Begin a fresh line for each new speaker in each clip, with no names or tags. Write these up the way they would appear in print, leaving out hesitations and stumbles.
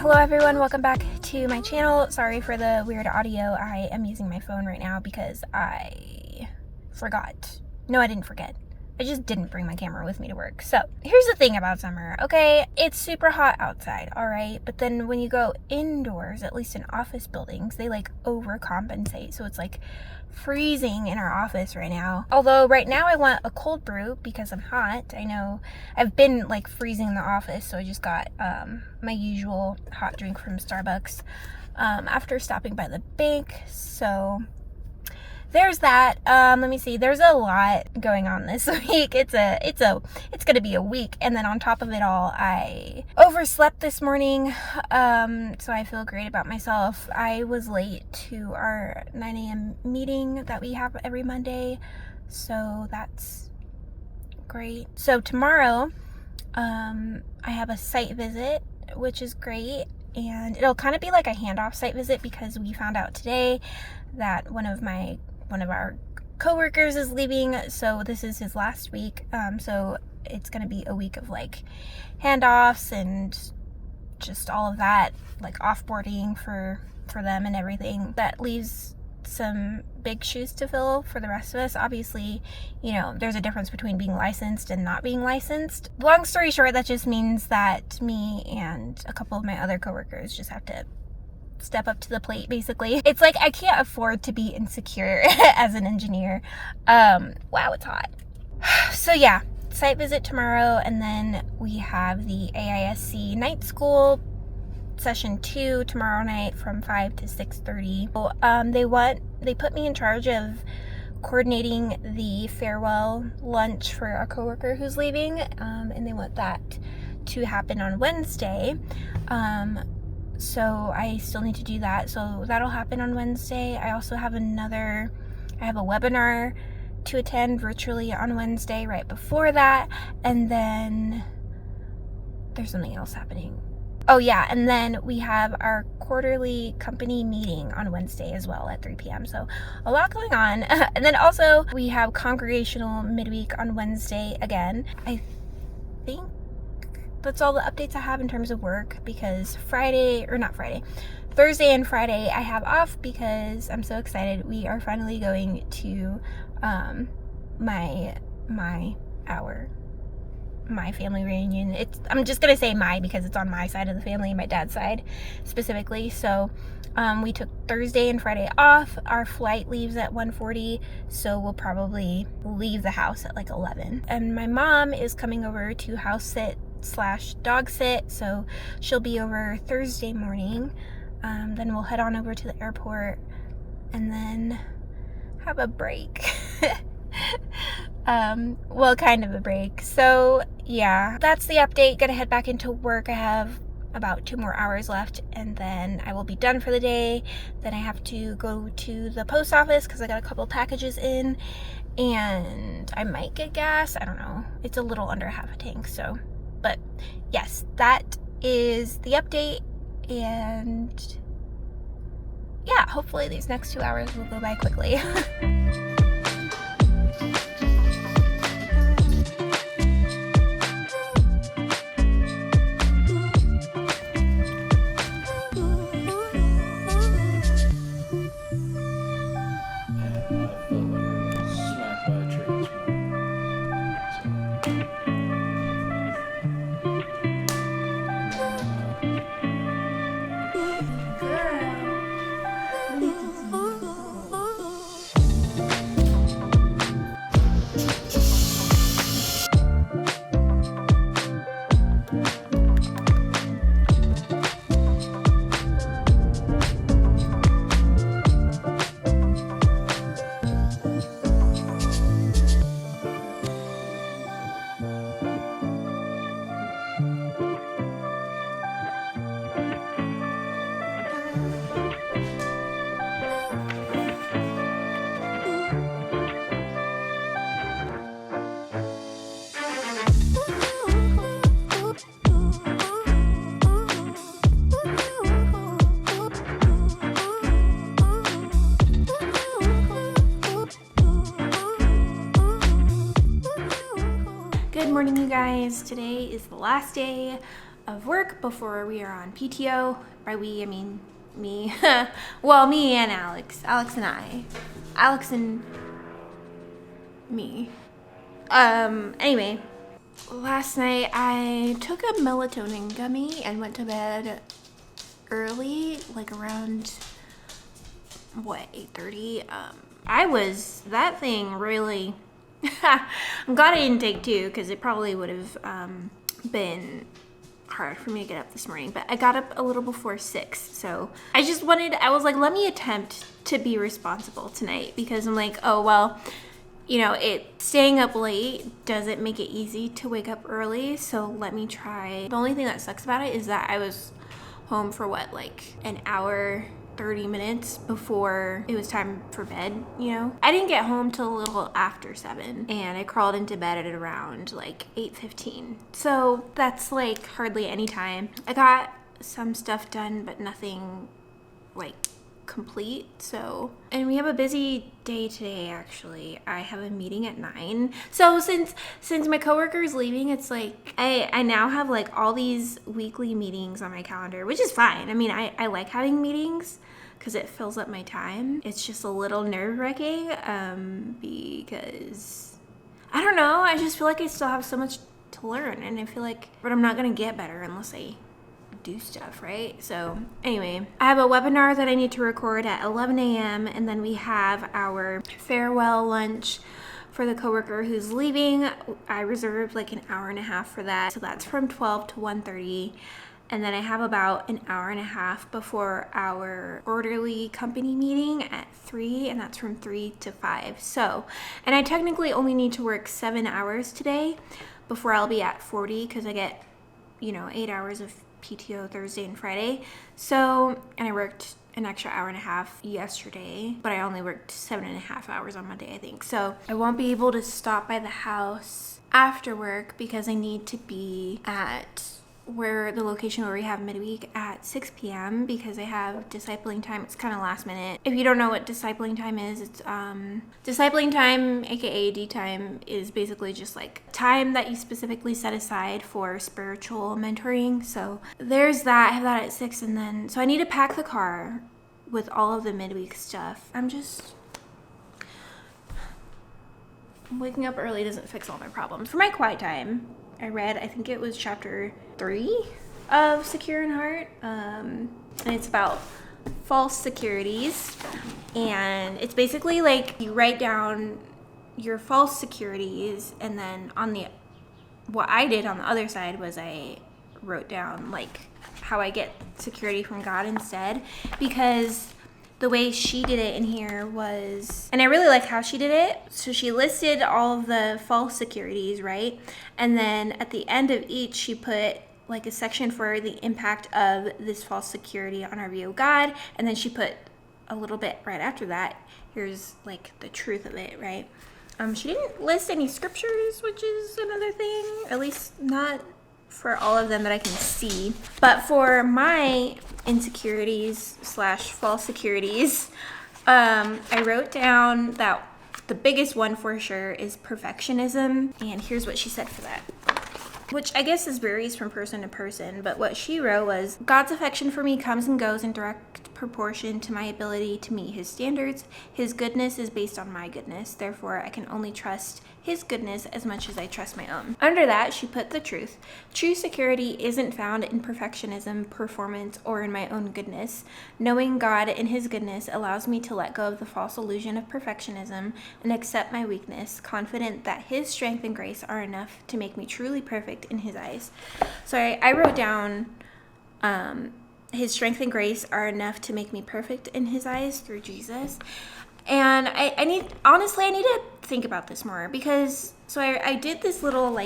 Hello everyone, welcome back to my channel. Sorry for the weird audio. I am using my phone right now because I forgot. No, I didn't forget. I just didn't bring my camera with me to work. So here's the thing about summer, okay? It's super hot outside, all right? But then when you go indoors, at least in office buildings, they like overcompensate. So it's like freezing in our office right now. Although right now I want a cold brew because I'm hot. I know I've been like freezing in the office, so I just got my usual hot drink from Starbucks after stopping by the bank. So there's that. Let me see. There's a lot going on this week. It's gonna be a week, and then on top of it all, I overslept this morning. So I feel great about myself. I was late to our 9 a.m. meeting that we have every Monday, so that's great. So tomorrow, I have a site visit, which is great, and it'll kind of be like a handoff site visit because we found out today that one of our coworkers is leaving, so this is his last week. So it's gonna be a week of like handoffs and just all of that, like offboarding for them and everything. That leaves some big shoes to fill for the rest of us. Obviously, you know, there's a difference between being licensed and not being licensed. Long story short, that just means that me and a couple of my other coworkers just have to step up to the plate, basically. It's like I can't afford to be insecure as an engineer. Wow, it's hot. So yeah, site visit tomorrow, and then we have the AISC night school session 2 tomorrow night from 5 to 6:30. They put me in charge of coordinating the farewell lunch for our coworker who's leaving, and they want that to happen on Wednesday. So I still need to do that. So that'll happen on Wednesday. I also have a webinar to attend virtually on Wednesday right before that. And then there's something else happening. Oh yeah, and then we have our quarterly company meeting on Wednesday as well at 3 p.m. So a lot going on. And then also we have congregational midweek on Wednesday again. I think that's all the updates I have in terms of work, because Thursday and Friday I have off because I'm so excited. We are finally going to my family reunion. I'm just gonna say because it's on my side of the family, my dad's side specifically. So we took Thursday and Friday off. Our flight leaves at 1:40, so we'll probably leave the house at like 11. And my mom is coming over to house sit / dog sit, so she'll be over Thursday morning. Then we'll head on over to the airport and then have a break. Well, kind of a break. So yeah, that's the update. Gonna head back into work. I have about 2 more hours left, and then I will be done for the day. Then I have to go to the post office because I got a couple packages in, and I might get gas. I don't know. It's a little under half a tank, so. But yes, that is the update, and yeah, hopefully these next 2 hours will go by quickly. Good morning, you guys. Today is the last day of work before we are on PTO. By we, I mean me. Well, me and Alex. Alex and me. Anyway, last night I took a melatonin gummy and went to bed early, like around, 8:30? That thing really, I'm glad I didn't take two, because it probably would have been hard for me to get up this morning, but I got up a little before 6, so I was like, let me attempt to be responsible tonight, because I'm like, oh, well, staying up late doesn't make it easy to wake up early, so let me try. The only thing that sucks about it is that I was home for an hour, 30 minutes before it was time for bed, I didn't get home till a little after 7, and I crawled into bed at around 8:15. So that's hardly any time. I got some stuff done, but nothing complete. And we have a busy day today. Actually, I have a meeting at 9. So since my coworker is leaving, it's I now have all these weekly meetings on my calendar, which is fine. I mean, I like having meetings because it fills up my time. It's just a little nerve-wracking because I don't know, I just feel like I still have so much to learn, and I feel but I'm not gonna get better unless I do stuff, right? So anyway, I have a webinar that I need to record at 11 a.m. and then we have our farewell lunch for the coworker who's leaving. I reserved an hour and a half for that, so that's from 12 to 1:30. And then I have about an hour and a half before our quarterly company meeting at 3, and that's from 3 to 5. So, and I technically only need to work 7 hours today before I'll be at 40, because I get 8 hours of PTO Thursday and Friday. So, and I worked an extra hour and a half yesterday, but I only worked 7.5 hours on Monday, I think. So I won't be able to stop by the house after work because I need to be at the location where we have midweek at 6 p.m. because I have discipling time. It's kind of last minute. If you don't know what discipling time is, it's discipling time, aka D time, is basically just time that you specifically set aside for spiritual mentoring. So there's that. I have that at 6, and then so I need to pack the car with all of the midweek stuff. Waking up early doesn't fix all my problems. For my quiet time, I read, I think it was chapter 3 of Secure in Heart, and it's about false securities, and it's basically you write down your false securities, and then what I did on the other side was I wrote down how I get security from God instead, because the way she did it in here was, and I really like how she did it. So she listed all of the false securities, right? And then at the end of each, she put a section for the impact of this false security on our view of God. And then she put a little bit right after that. Here's the truth of it, right? She didn't list any scriptures, which is another thing, at least not for all of them that I can see. But for my insecurities / false securities, I wrote down that the biggest one for sure is perfectionism. And here's what she said for that, which I guess varies from person to person, but what she wrote was, God's affection for me comes and goes in direct proportion to my ability to meet his standards. His goodness is based on my goodness. Therefore, I can only trust his goodness as much as I trust my own. Under that, she put the truth. True security isn't found in perfectionism, performance, or in my own goodness. Knowing God and his goodness allows me to let go of the false illusion of perfectionism and accept my weakness, confident that his strength and grace are enough to make me truly perfect in his eyes. So I wrote down, his strength and grace are enough to make me perfect in his eyes through Jesus. And I need to think about this more, because so I did this little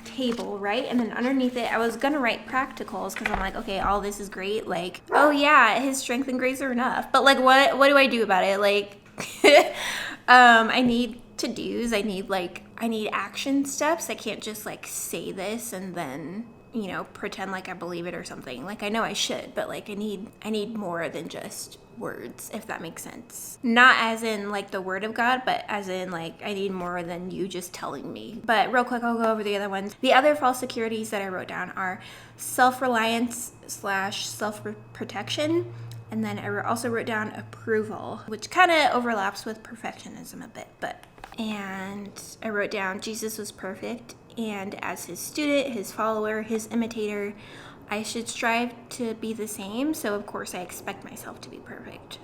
table, right? And then underneath it, I was gonna write practicals, because I'm okay, all this is great, oh yeah, his strength and grace are enough, but what do I do about it? I need to-dos. I need action steps. I can't just say this and then pretend I believe it or something. I know I should, but I need more than just words, if that makes sense. Not as in like the word of God, but as in like I need more than you just telling me. But real quick, I'll go over the other ones. The other false securities that I wrote down are self-reliance / self-protection. And then I also wrote down approval, which kind of overlaps with perfectionism a bit, and I wrote down Jesus was perfect, and as his student, his follower, his imitator, I should strive to be the same. So of course I expect myself to be perfect.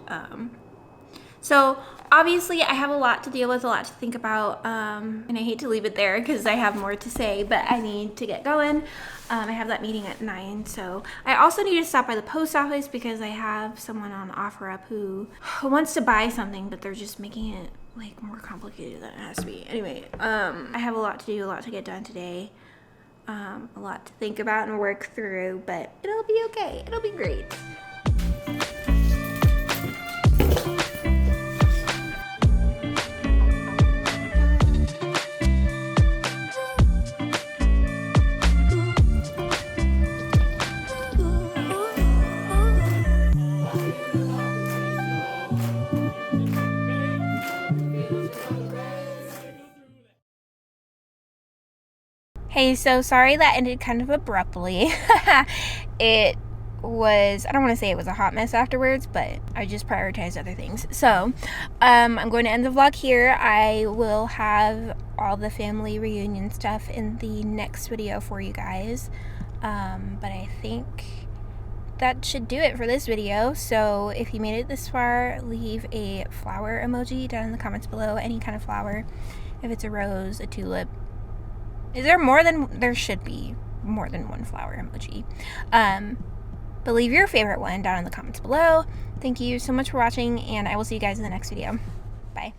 So obviously I have a lot to deal with, a lot to think about, and I hate to leave it there because I have more to say, but I need to get going. I have that meeting at 9, so I also need to stop by the post office because I have someone on OfferUp who wants to buy something, but they're just making it like more complicated than it has to be. Anyway, I have a lot to do, a lot to get done today, a lot to think about and work through, but it'll be okay. It'll be great. Hey, so sorry that ended kind of abruptly. It was, I don't want to say it was a hot mess afterwards, but I just prioritized other things. So, I'm going to end the vlog here. I will have all the family reunion stuff in the next video for you guys. But I think that should do it for this video. So if you made it this far, leave a flower emoji down in the comments below, any kind of flower. If it's a rose, a tulip. There should be more than one flower emoji. But leave your favorite one down in the comments below. Thank you so much for watching, and I will see you guys in the next video. Bye.